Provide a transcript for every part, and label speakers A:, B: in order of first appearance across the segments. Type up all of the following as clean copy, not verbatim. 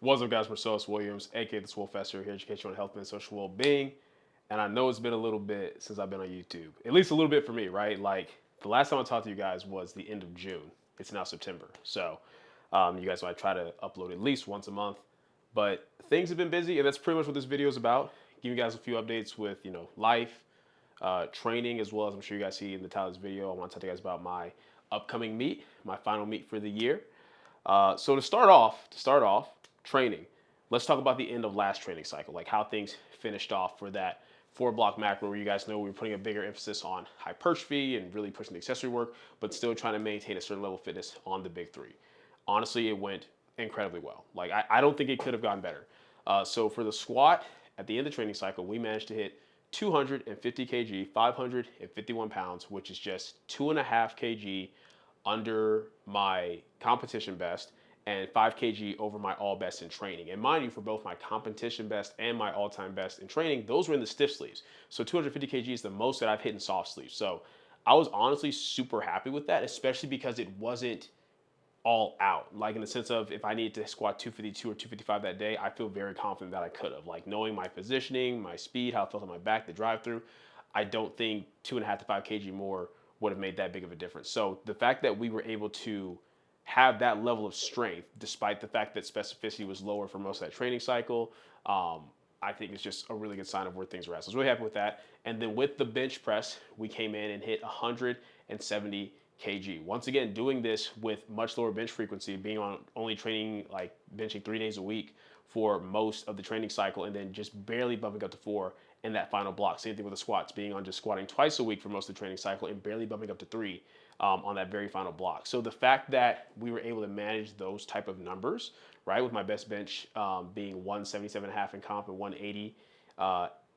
A: What's up, guys? Marcellus Williams, aka TheSwolefessor, here to educate you on health and social well-being. And I know it's been a little bit since I've been on YouTube, at least a little bit for me, right? Like the last time I talked to you guys was the end of June. It's now September, so you guys know I try to upload at least once a month. But things have been busy, and that's pretty much what this video is about. Give you guys a few updates with life, training, as well as I'm sure you guys see in the title of this video. I want to tell you guys about my upcoming meet, my final meet for the year. So to start off, training. Let's talk about the end of last training cycle, like how things finished off for that 4 block macro where you guys know we were putting a bigger emphasis on hypertrophy and really pushing the accessory work, but still trying to maintain a certain level of fitness on the big three. Honestly, it went incredibly well. Like I don't think it could have gone better. So for the squat, at the end of the training cycle, we managed to hit 250 kg, 551 pounds, which is just 2.5 kg under my competition best and 5 kg over my all best in training. And mind you, for both my competition best and my all-time best in training, those were in the stiff sleeves. So 250 kg is the most that I've hit in soft sleeves. So I was honestly super happy with that, especially because it wasn't all out. Like in the sense of if I needed to squat 252 or 255 that day, I feel very confident that I could have. Like knowing my positioning, my speed, how it felt on my back, the drive through, I don't think 2.5 to 5 kg more would have made that big of a difference. So the fact that we were able to have that level of strength, despite the fact that specificity was lower for most of that training cycle, I think it's just a really good sign of where things are at. So I was really happy with that. And then with the bench press, we came in and hit 170 kg. Once again, doing this with much lower bench frequency, being on only training like benching 3 days a week for most of the training cycle, and then just barely bumping up to 4 in that final block. Same thing with the squats, being on just squatting twice a week for most of the training cycle and barely bumping up to 3 on that very final block. So the fact that we were able to manage those type of numbers, right, with my best bench being 177.5 in comp and 180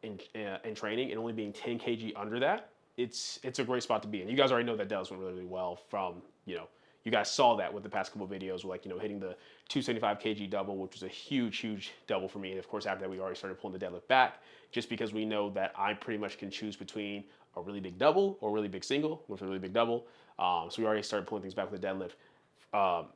A: in training, and only being 10 kg under that, it's a great spot to be in. You guys already know that Dallas went really, really well from, you guys saw that with the past couple of videos, like, hitting the 275 kg double, which was a huge, huge double for me. And of course, after that, we already started pulling the deadlift back just because we know that I pretty much can choose between a really big double or a really big single with a really big double. So we already started pulling things back with the deadlift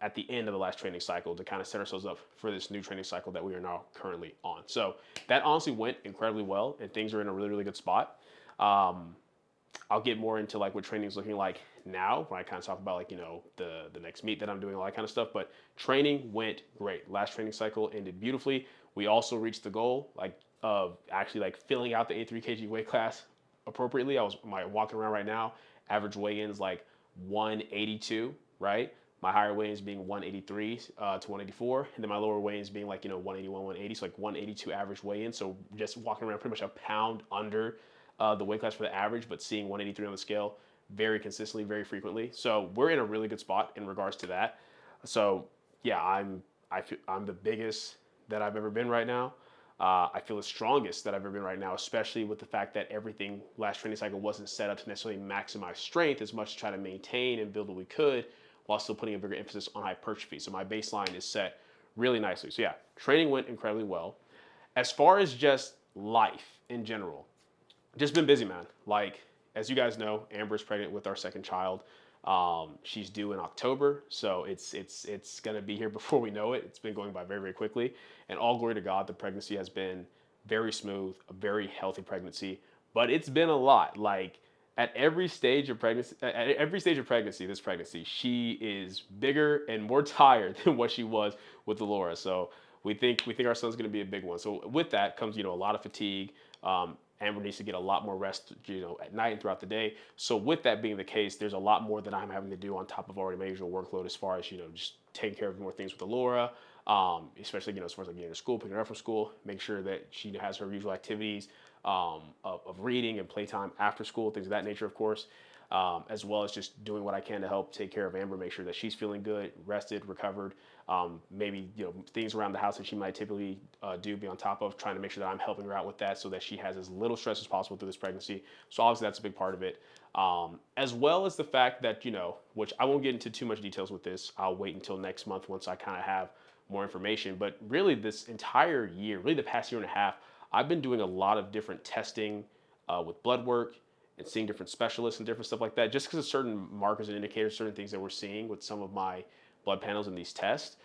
A: at the end of the last training cycle to kind of set ourselves up for this new training cycle that we are now currently on. So that honestly went incredibly well, and things are in a really, really good spot. I'll get more into like what training is looking like now when I kind of talk about like, the next meet that I'm doing, all that kind of stuff. But training went great. Last training cycle ended beautifully. We also reached the goal like of actually like filling out the 83 kg weight class appropriately. I was walking around right now, average weigh-ins like 182, right? My higher weigh-ins being 183 to 184, and then my lower weigh-ins being like 181, 180, so like 182 average weigh-in. So just walking around pretty much a pound under the weight class for the average, but seeing 183 on the scale very consistently, very frequently. So we're in a really good spot in regards to that. So yeah, I'm the biggest that I've ever been right now. I feel the strongest that I've ever been right now, especially with the fact that everything last training cycle wasn't set up to necessarily maximize strength as much as try to maintain and build what we could while still putting a bigger emphasis on hypertrophy. So my baseline is set really nicely. So yeah, training went incredibly well. As far as just life in general, just been busy, man. Like, as you guys know, Amber's pregnant with our second child. She's due in October, so it's gonna be here before we know it. It's been going by very, very quickly, and all glory to God, the pregnancy has been very smooth, a very healthy pregnancy. But it's been a lot. Like at every stage of pregnancy, this pregnancy, she is bigger and more tired than what she was with Laura. So we think our son's gonna be a big one. So with that comes a lot of fatigue. Amber needs to get a lot more rest, at night and throughout the day. So with that being the case, there's a lot more that I'm having to do on top of already my usual workload as far as, just taking care of more things with Laura, especially, as far as like getting to school, picking her up from school, make sure that she has her usual activities of reading and playtime after school, things of that nature, of course. As well as just doing what I can to help take care of Amber, make sure that she's feeling good, rested, recovered. Maybe things around the house that she might typically do, be on top of, trying to make sure that I'm helping her out with that so that she has as little stress as possible through this pregnancy. So obviously that's a big part of it. As well as the fact that, which I won't get into too much details with this. I'll wait until next month once I kind of have more information. But really this entire year, really the past year and a half, I've been doing a lot of different testing with blood work and seeing different specialists and different stuff like that, just because of certain markers and indicators, certain things that we're seeing with some of my blood panels in these tests.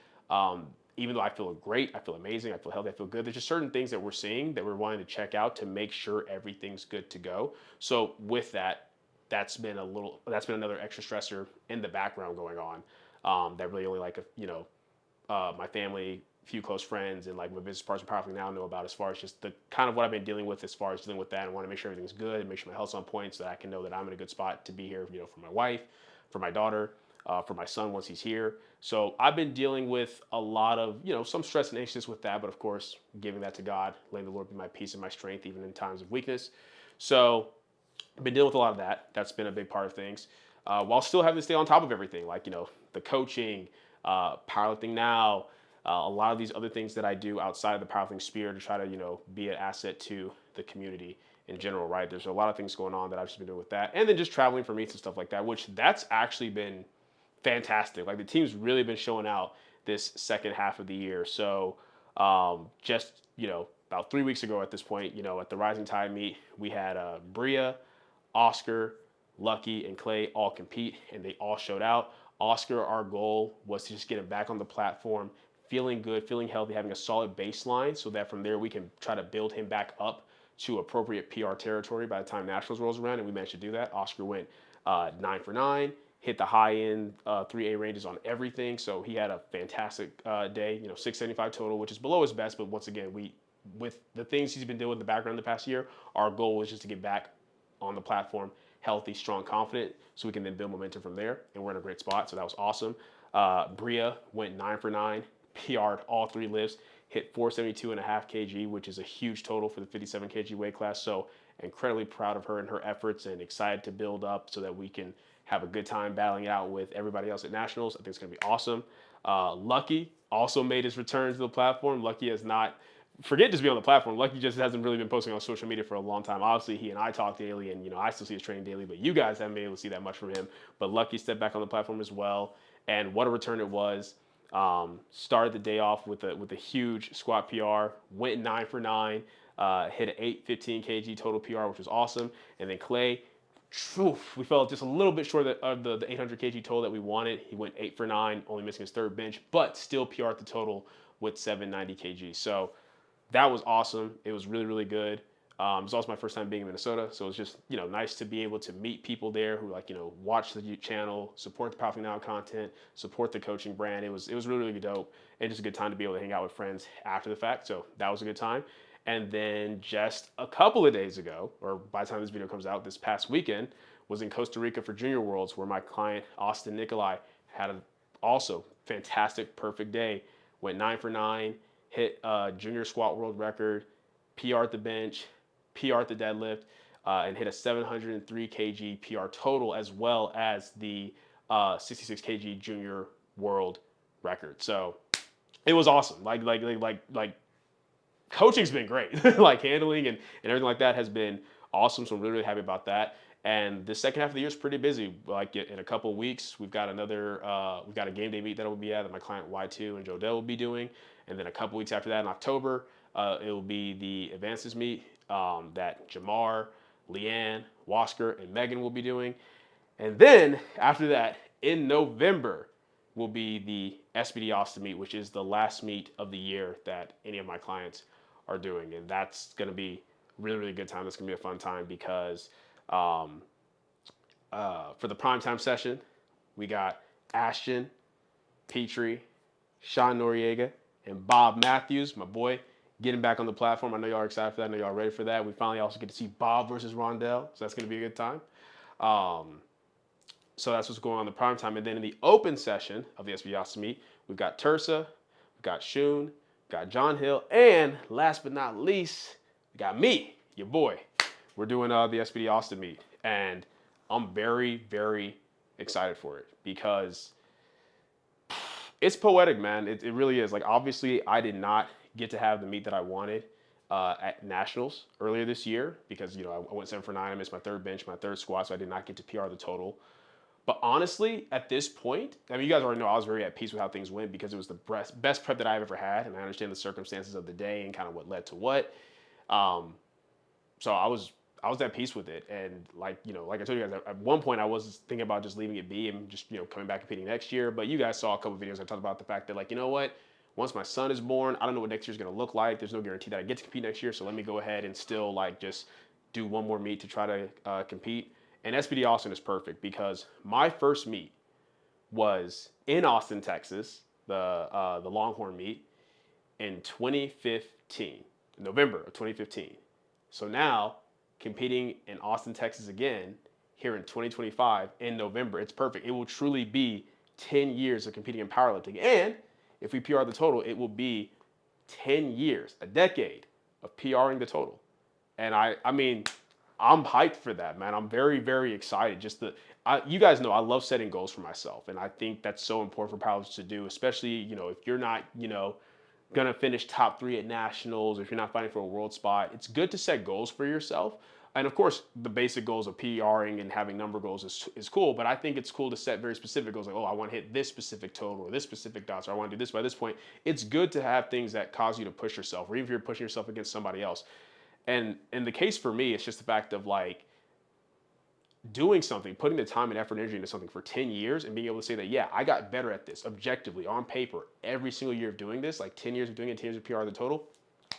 A: even though I feel great, I feel amazing, I feel healthy, I feel good, there's just certain things that we're seeing that we're wanting to check out to make sure everything's good to go. So with that, that's been another extra stressor in the background going on, that really only like, my family, few close friends, and like my business partners powerfully now know about, as far as just the kind of what I've been dealing with as far as dealing with that, and want to make sure everything's good and make sure my health's on point so that I can know that I'm in a good spot to be here, for my wife, for my daughter, for my son once he's here. So I've been dealing with a lot of, some stress and anxiousness with that, but of course, giving that to God, letting the Lord be my peace and my strength, even in times of weakness. So I've been dealing with a lot of that. That's been a big part of things, while still having to stay on top of everything, like, the coaching, powerlifting now, a lot of these other things that I do outside of the powerlifting sphere to try to, be an asset to the community in general, right? There's a lot of things going on that I've just been doing with that. And then just traveling for meets and stuff like that, which that's actually been fantastic. Like, the team's really been showing out this second half of the year. So just, about 3 weeks ago at this point, at the Rising Tide meet, we had Bria, Oscar, Lucky, and Clay all compete, and they all showed out. Oscar, our goal was to just get him back on the platform, feeling good, feeling healthy, having a solid baseline, so that from there we can try to build him back up to appropriate PR territory by the time Nationals rolls around, and we managed to do that. Oscar went 9 for 9, hit the high end 3A ranges on everything, so he had a fantastic day. 675 total, which is below his best, but once again, with the things he's been doing in the background the past year, our goal was just to get back on the platform, healthy, strong, confident, so we can then build momentum from there. And we're in a great spot, so that was awesome. Bria went 9 for 9, PR'd all 3 lifts, hit 472.5 kg, which is a huge total for the 57 kg weight class. So incredibly proud of her and her efforts, and excited to build up so that we can have a good time battling it out with everybody else at Nationals. I think it's going to be awesome. Lucky also made his return to the platform. Lucky has not forget just being on the platform. Lucky just hasn't really been posting on social media for a long time. Obviously, he and I talk daily, and I still see his training daily, but you guys haven't been able to see that much from him. But Lucky stepped back on the platform as well, and what a return it was. Started the day off with a huge squat PR, went 9 for 9, hit an 815 kg total PR, which was awesome. And then Clay, we fell just a little bit short of the 800 kg total that we wanted. He went 8 for 9, only missing his third bench, but still PR'd the total with 790 kg. So that was awesome. It was really, really good. It was also my first time being in Minnesota, so it was just nice to be able to meet people there who watch the YouTube channel, support the Powerlifting Now content, support the coaching brand. It was really, really dope, and just a good time to be able to hang out with friends after the fact. So that was a good time. And then just a couple of days ago, or by the time this video comes out, this past weekend, was in Costa Rica for Junior Worlds, where my client Austin Nikolai had an also fantastic, perfect day. Went 9 for 9. Hit junior squat world record, PR at the bench, PR at the deadlift, and hit a 703 kg PR total, as well as the 66 kg junior world record. So it was awesome. Like coaching's been great. Like handling and everything like that has been awesome. So I'm really, really happy about that. And the second half of the year is pretty busy. Like in a couple of weeks, we've got a game day meet that we'll be at that my client Y2 and Jodell will be doing. And then a couple weeks after that in October, it will be the advances meet that Jamar, Leanne, Wasker, and Megan will be doing. And then after that, in November, will be the SBD Austin meet, which is the last meet of the year that any of my clients are doing. And that's going to be really, really good time. That's going to be a fun time because for the primetime session, we got Ashton, Petrie, Sean Noriega, and Bob Matthews, my boy, getting back on the platform. I know y'all are excited for that. I know y'all are ready for that. We finally also get to see Bob versus Rondell, so that's going to be a good time. So that's what's going on in the prime time. And then in the open session of the SBD Austin meet, we've got Tersa, we've got Shun, we've got John Hill, and last but not least, we got me, your boy. We're doing the SBD Austin meet, and I'm very, very excited for it because it's poetic, man. It really is. Like, obviously, I did not get to have the meet that I wanted at Nationals earlier this year because, I went 7 for 9. I missed my third bench, my third squat, so I did not get to PR the total. But honestly, at this point, I mean, you guys already know I was very at peace with how things went because it was the best prep that I've ever had, and I understand the circumstances of the day and kind of what led to what. So I was at peace with it, and like I told you guys, at one point I was thinking about just leaving it be and just coming back competing next year. But you guys saw a couple videos I talked about the fact that, like, you know what, once my son is born, I don't know what next year's going to look like. There's no guarantee that I get to compete next year. So let me go ahead and still like just do one more meet to try to compete. And SPD Austin is perfect because my first meet was in Austin, Texas, the Longhorn meet in 2015, November of 2015. So now competing in Austin, Texas again here in 2025 in November, it's perfect. It will truly be 10 years of competing in powerlifting. And if we PR the total, it will be 10 years, a decade of PRing the total. And I mean, I'm hyped for that, man. I'm very, very excited. You guys know I love setting goals for myself. And I think that's so important for powerlifters to do, especially, if you're not, gonna finish top 3 at nationals, or if you're not fighting for a world spot. It's good to set goals for yourself. And of course, the basic goals of PRing and having number goals is cool, but I think it's cool to set very specific goals, like, oh, I want to hit this specific total or this specific dots, or I want to do this by this point. It's good to have things that cause you to push yourself, or even if you're pushing yourself against somebody else. And in the case for me, it's just the fact of like doing something, putting the time and effort and energy into something for 10 years and being able to say that, yeah, I got better at this objectively on paper every single year of doing this, like 10 years of doing it, 10 years of PR the total.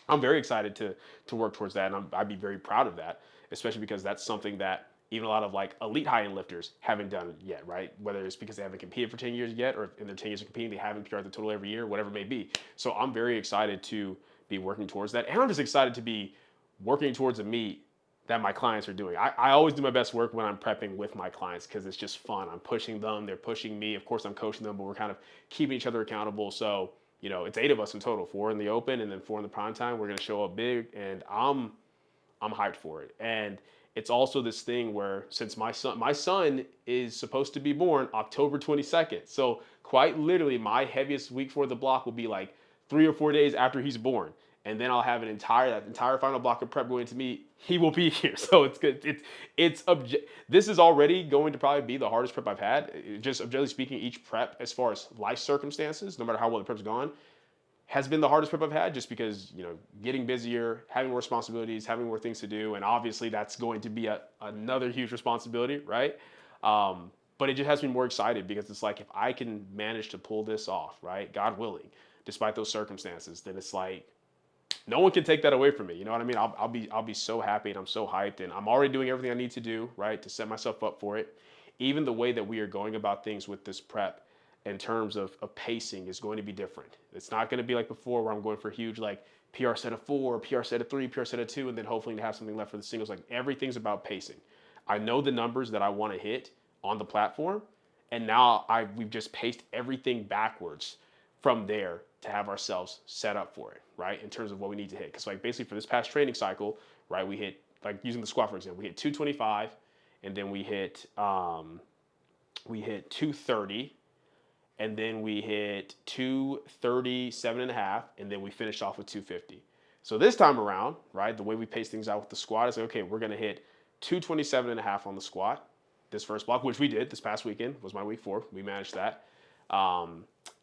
A: I'm very excited to work towards that, and I'd be very proud of that, especially because that's something that even a lot of like elite high-end lifters haven't done yet, right? Whether it's because they haven't competed for 10 years yet, or in their 10 years of competing, they haven't PR'd the total every year, whatever it may be. So I'm very excited to be working towards that, and I'm just excited to be working towards a meet that my clients are doing. I always do my best work when I'm prepping with my clients because it's just fun. I'm pushing them, they're pushing me. Of course, I'm coaching them, but we're kind of keeping each other accountable. So it's 8 of us in total, 4 in the open and then 4 in the prime time. We're going to show up big, and I'm hyped for it. And it's also this thing where since my son is supposed to be born October 22nd. So quite literally my heaviest week for the block will be like 3 or 4 days after he's born. And then I'll have that entire final block of prep going to me. He will be here. So it's good. This is already going to probably be the hardest prep I've had. Just objectively speaking, each prep as far as life circumstances, no matter how well the prep's gone, has been the hardest prep I've had, just because, getting busier, having more responsibilities, having more things to do. And obviously that's going to be another huge responsibility, right? But it just has me more excited because it's like, if I can manage to pull this off, right, God willing, despite those circumstances, then it's like, no one can take that away from me. You know what I mean? I'll be so happy, and I'm so hyped, and I'm already doing everything I need to do, right, to set myself up for it. Even the way that we are going about things with this prep in terms of pacing is going to be different. It's not going to be like before where I'm going for huge like PR set of 4, PR set of 3, PR set of 2, and then hopefully to have something left for the singles. Like, everything's about pacing. I know the numbers that I want to hit on the platform, and now we've just paced everything backwards from there to have ourselves set up for it, right? In terms of what we need to hit. Because like basically for this past training cycle, right, we hit, like using the squat for example, we hit 225, and then we hit 230, and then we hit 237.5, and then we finished off with 250. So this time around, right, the way we pace things out with the squat is like, okay, we're gonna hit 227.5 on the squat, this first block, which we did this past weekend, was my week 4. We managed that.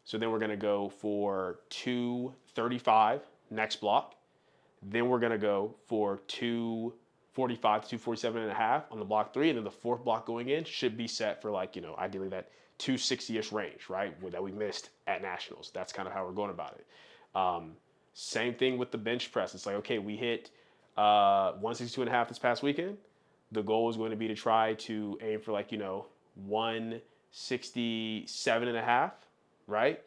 A: So then we're going to go for 235 next block. Then we're going to go for 245 to 247.5 on the block 3. And then the 4th block going in should be set for like, ideally that 260-ish range, right? That we missed at nationals. That's kind of how we're going about it. Same thing with the bench press. It's like, okay, we hit 162.5 this past weekend. The goal is going to be to try to aim for like, 167.5. Right?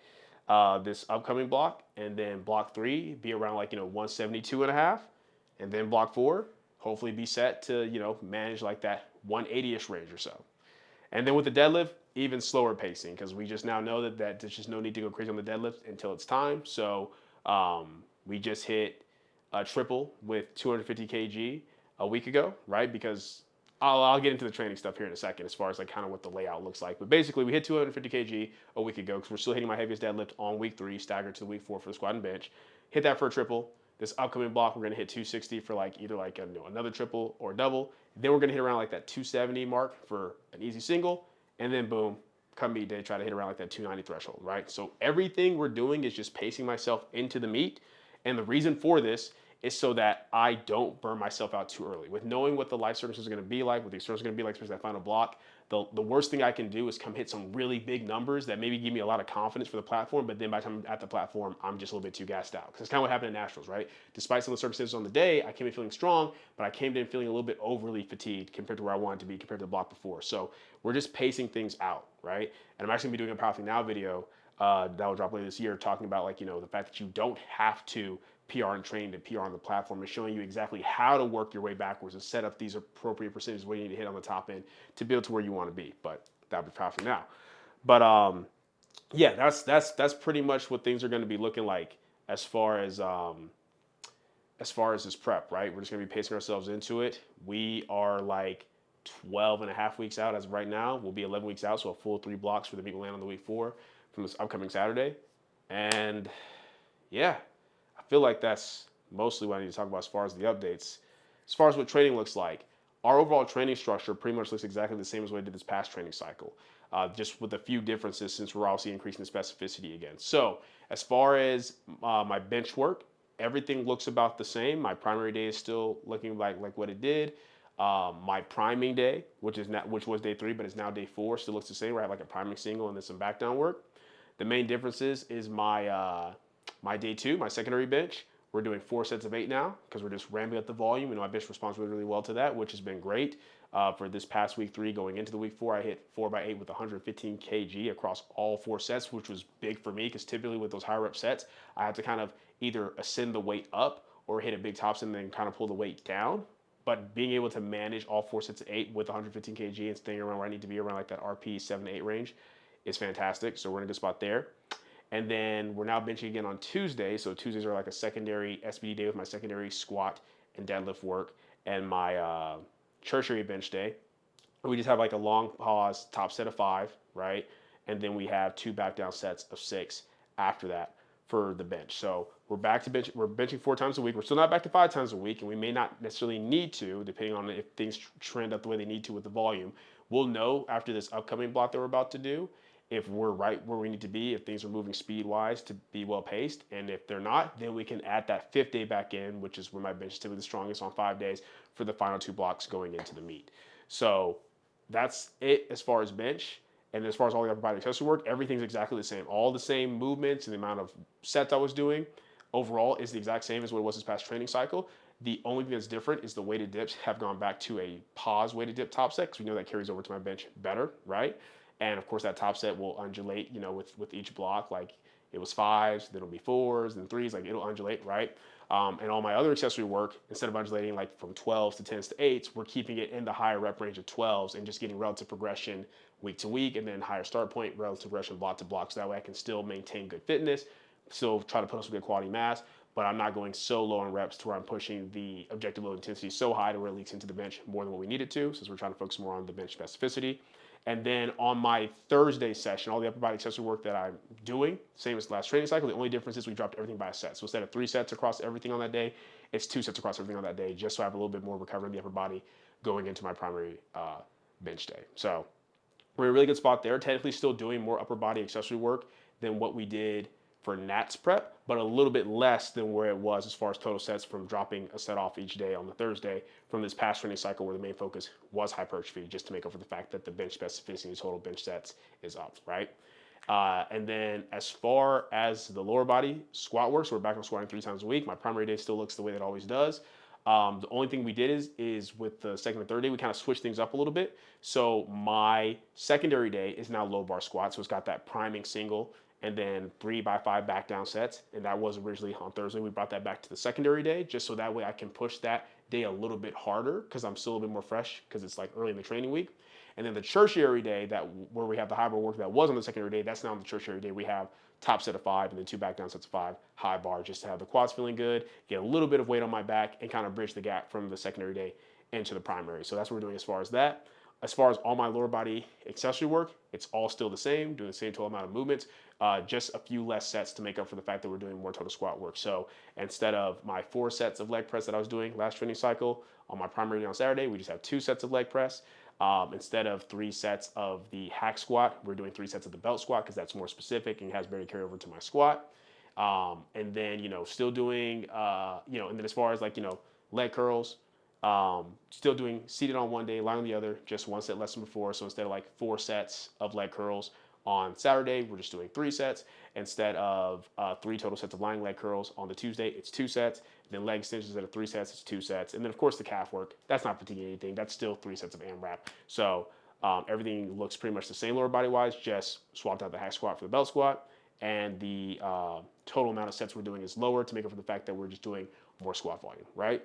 A: This upcoming block, and then block 3 be around like 172.5, and then block 4 hopefully be set to manage like that 180-ish range or so. And then with the deadlift, even slower pacing, because we just now know that there's just no need to go crazy on the deadlift until it's time. So we just hit a triple with 250 kg a week ago, right? Because I'll get into the training stuff here in a second as far as like kind of what the layout looks like. But basically, we hit 250 kg a week ago because we're still hitting my heaviest deadlift on week 3, staggered to the week 4 for the squat and bench. Hit that for a triple. This upcoming block, we're going to hit 260 for like either like another triple or double. Then we're going to hit around like that 270 mark for an easy single. And then boom, come meet day, try to hit around like that 290 threshold, right? So everything we're doing is just pacing myself into the meet. And the reason for this is so that I don't burn myself out too early. With knowing what the life circumstances are going to be like, what the externals are going to be like, especially that final block, the worst thing I can do is come hit some really big numbers that maybe give me a lot of confidence for the platform, but then by the time I'm at the platform, I'm just a little bit too gassed out. Because that's kind of what happened in Nationals, right? Despite some of the circumstances on the day, I came in feeling strong, but I came in feeling a little bit overly fatigued compared to where I wanted to be compared to the block before. So we're just pacing things out, right? And I'm actually going to be doing a Powerlifting Now video that will drop later this year, talking about like, the fact that you don't have to PR and train to PR on the platform, and showing you exactly how to work your way backwards and set up these appropriate percentages where you need to hit on the top end to build to where you want to be. But that'll be Powerlifting Now. But yeah, that's pretty much what things are going to be looking like as far as this prep, right? We're just going to be pacing ourselves into it. We are like 12 and a half weeks out as of right now. We'll be 11 weeks out, so a full 3 blocks for the meet will land on the week 4 from this upcoming Saturday. And yeah, I feel like that's mostly what I need to talk about as far as the updates. As far as what training looks like, our overall training structure pretty much looks exactly the same as what I did this past training cycle, just with a few differences since we're obviously increasing the specificity again. So as far as my bench work, everything looks about the same. My primary day is still looking like what it did. My priming day, which was day 3, but it's now day 4, still looks the same. Where I have like a priming single and then some back down work. The main difference is my day 2, my secondary bench. We're doing 4 sets of 8 now because we're just ramping up the volume, and my bench responds really, really well to that, which has been great. For this past week 3 going into the week 4, I hit 4x8 with 115 kg across all 4 sets, which was big for me because typically with those higher rep sets, I have to kind of either ascend the weight up or hit a big top and then kind of pull the weight down. But being able to manage all 4 sets of 8 with 115 kg and staying around where I need to be around like that RP 7 to 8 range is fantastic. So we're in a good spot there. And then we're now benching again on Tuesday. So Tuesdays are like a secondary SBD day with my secondary squat and deadlift work and my tertiary bench day. We just have like a long pause, top set of 5, right? And then we have 2 back down sets of 6 after that for the bench. So we're back to bench. We're benching 4 times a week. We're still not back to 5 times a week, and we may not necessarily need to, depending on if things trend up the way they need to with the volume. We'll know after this upcoming block that we're about to do if we're right where we need to be, if things are moving speed-wise to be well-paced. And if they're not, then we can add that 5th day back in, which is where my bench is typically the strongest on 5 days for the final 2 blocks going into the meet. So that's it as far as bench. And as far as all the upper body accessory work, everything's exactly the same. All the same movements and the amount of sets I was doing overall is the exact same as what it was this past training cycle. The only thing that's different is the weighted dips have gone back to a pause weighted dip top set because we know that carries over to my bench better, right? And of course, that top set will undulate, with each block. Like it was 5s, then it'll be 4s, then 3s. Like it'll undulate, right? And all my other accessory work, instead of undulating like from 12s to 10s to 8s, we're keeping it in the higher rep range of 12s and just getting relative progression week to week, and then higher start point, relative progression block to block. So that way I can still maintain good fitness, still try to put on some good quality mass, but I'm not going so low on reps to where I'm pushing the objective load intensity so high to where it leaks into the bench more than what we need it to, since we're trying to focus more on the bench specificity. And then on my Thursday session, all the upper body accessory work that I'm doing, same as the last training cycle. The only difference is we dropped everything by a set. So instead of 3 sets across everything on that day, it's 2 sets across everything on that day, just so I have a little bit more recovery in the upper body going into my primary bench day. So we're in a really good spot there. Technically still doing more upper body accessory work than what we did for Nats prep, but a little bit less than where it was as far as total sets from dropping a set off each day on the Thursday from this past training cycle where the main focus was hypertrophy, just to make up for the fact that the bench specificity and total bench sets is up, right? And then as far as the lower body squat work, so we're back on squatting 3 times a week. My primary day still looks the way that it always does. The only thing we did is with the second and third day, we kind of switched things up a little bit. So my secondary day is now low bar squat. So it's got that priming single and then 3x5 back down sets. And that was originally on Thursday. We brought that back to the secondary day just so that way I can push that day a little bit harder because I'm still a bit more fresh because it's like early in the training week. And then the tertiary day where we have the high bar work that was on the secondary day, that's now on the tertiary day. We have top set of 5 and then 2 back down sets of 5, high bar, just to have the quads feeling good, get a little bit of weight on my back, and kind of bridge the gap from the secondary day into the primary. So that's what we're doing as far as that. As far as all my lower body accessory work, it's all still the same, doing the same total amount of movements, just a few less sets to make up for the fact that we're doing more total squat work. So instead of my 4 sets of leg press that I was doing last training cycle, on my primary day on Saturday, we just have 2 sets of leg press. Instead of 3 sets of the hack squat, we're doing 3 sets of the belt squat because that's more specific and has better carryover to my squat. And then, still doing, and then as far as like, leg curls, still doing seated on one day, lying on the other, just one set less than before. So instead of like 4 sets of leg curls on Saturday, we're just doing 3 sets. Instead of 3 total sets of lying leg curls on the Tuesday, it's 2 sets. Then leg extensions instead of 3 sets, it's 2 sets. And then of course the calf work, that's not fatiguing anything. That's still 3 sets of AMRAP. So everything looks pretty much the same lower body wise, just swapped out the hack squat for the belt squat. And the total amount of sets we're doing is lower to make up for the fact that we're just doing more squat volume, right?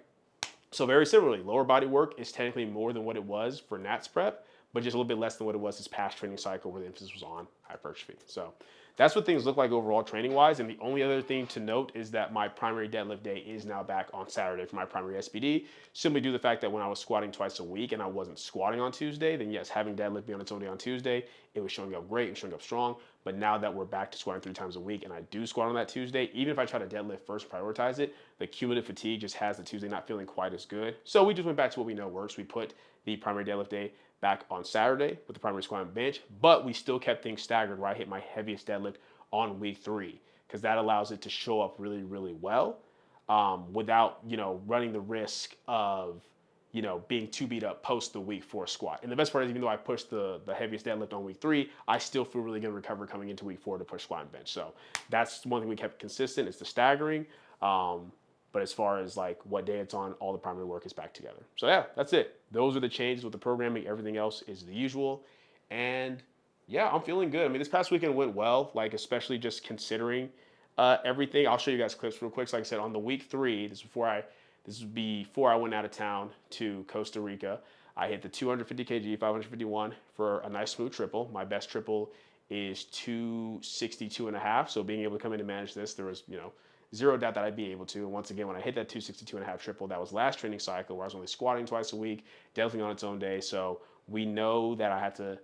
A: So very similarly, lower body work is technically more than what it was for Nats prep, but just a little bit less than what it was this past training cycle where the emphasis was on hypertrophy. So that's what things look like overall training wise. And the only other thing to note is that my primary deadlift day is now back on Saturday for my primary SBD, simply due to the fact that when I was squatting twice a week and I wasn't squatting on Tuesday, then yes, having deadlift be on its own day on Tuesday, it was showing up great and showing up strong. But now that we're back to squatting 3 times a week and I do squat on that Tuesday, even if I try to deadlift first, prioritize it, the cumulative fatigue just has the Tuesday not feeling quite as good. So we just went back to what we know works. We put the primary deadlift day back on Saturday with the primary squat and bench, but we still kept things staggered where I hit my heaviest deadlift on week 3 because that allows it to show up really, really well without, running the risk of, being too beat up post the week 4 squat. And the best part is even though I pushed the heaviest deadlift on week 3, I still feel really good recover coming into week 4 to push squat and bench. So that's one thing we kept consistent is the staggering. But as far as like what day it's on, all the primary work is back together. So yeah, that's it. Those are the changes with the programming. Everything else is the usual. And yeah, I'm feeling good. I mean, this past weekend went well, like especially just considering everything. I'll show you guys clips real quick. So like I said, on the week 3, this is before I went out of town to Costa Rica. I hit the 250 kg, 551 for a nice smooth triple. My best triple is 262.5. So being able to come in and manage this, there was, zero doubt that I'd be able to. And once again, when I hit that 262.5 triple, that was last training cycle where I was only squatting twice a week, deadlifting on its own day. So we know that I had to,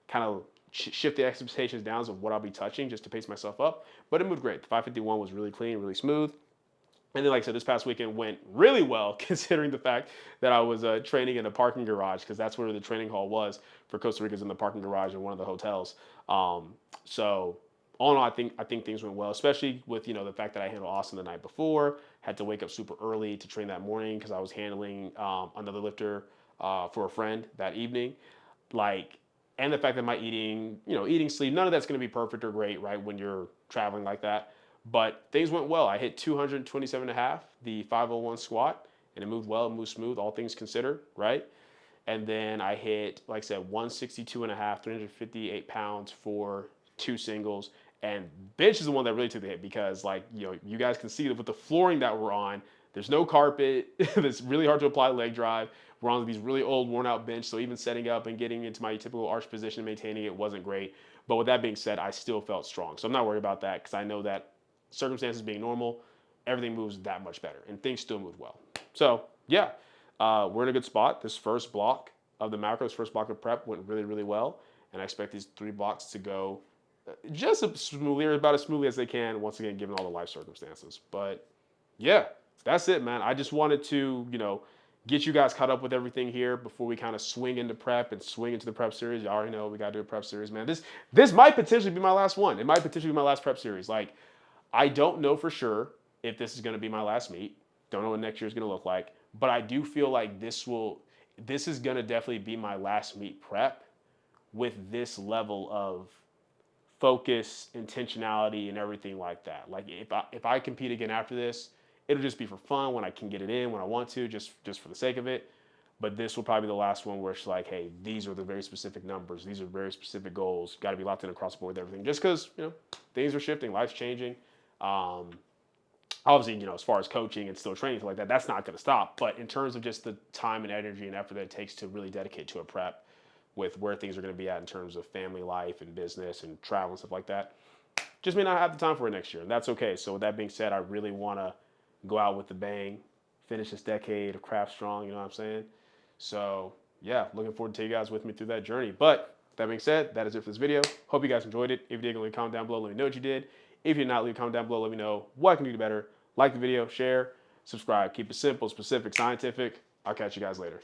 A: kind of shift the expectations down of what I'll be touching just to pace myself up. But it moved great. The 551 was really clean, really smooth. And then, like I said, this past weekend went really well, considering the fact that I was training in a parking garage, because that's where the training hall was for Costa Rica's in the parking garage in one of the hotels. So all in all, I think things went well, especially with the fact that I handled Austin the night before, had to wake up super early to train that morning because I was handling another lifter for a friend that evening, and the fact that my eating, sleep, none of that's going to be perfect or great, right, when you're traveling like that. But things went well. I hit 227.5, the 501 squat, and it moved well, it moved smooth, all things considered, right? And then I hit, like I said, 162.5, 358 pounds for 2 singles. And bench is the one that really took the hit because, you guys can see that with the flooring that we're on, there's no carpet. It's really hard to apply leg drive. We're on these really old, worn-out bench, so even setting up and getting into my typical arch position and maintaining it wasn't great. But with that being said, I still felt strong. So I'm not worried about that because I know that circumstances being normal, everything moves that much better, and things still move well. So yeah, we're in a good spot. This first block of the macros, first block of prep went really, really well, and I expect these 3 blocks to go just about as smoothly as they can, once again, given all the life circumstances. But yeah, that's it, man. I just wanted to, get you guys caught up with everything here before we kind of swing into prep and swing into the prep series. You already know we got to do a prep series, man. This might potentially be my last one. It might potentially be my last prep series. I don't know for sure if this is going to be my last meet. Don't know what next year is going to look like. But I do feel like this is going to definitely be my last meet prep with this level of focus, intentionality, and everything like that. If I compete again after this, it'll just be for fun when I can get it in when I want to, just for the sake of it. But this will probably be the last one where it's like, hey, these are the very specific numbers. These are very specific goals. Got to be locked in across the board with everything. Just because, things are shifting, life's changing. Obviously, as far as coaching and still training, like that, that's not going to stop. But in terms of just the time and energy and effort that it takes to really dedicate to a prep with where things are going to be at in terms of family life and business and travel and stuff like that, just may not have the time for it next year. And that's okay. So with that being said, I really want to go out with the bang, finish this decade of craft strong, you know what I'm saying? So yeah, looking forward to you guys with me through that journey. But that being said, that is it for this video. Hope you guys enjoyed it. If you did, leave a comment down below. Let me know what you did. If you did not, leave a comment down below. Let me know what I can do better. Like the video, share, subscribe. Keep it simple, specific, scientific. I'll catch you guys later.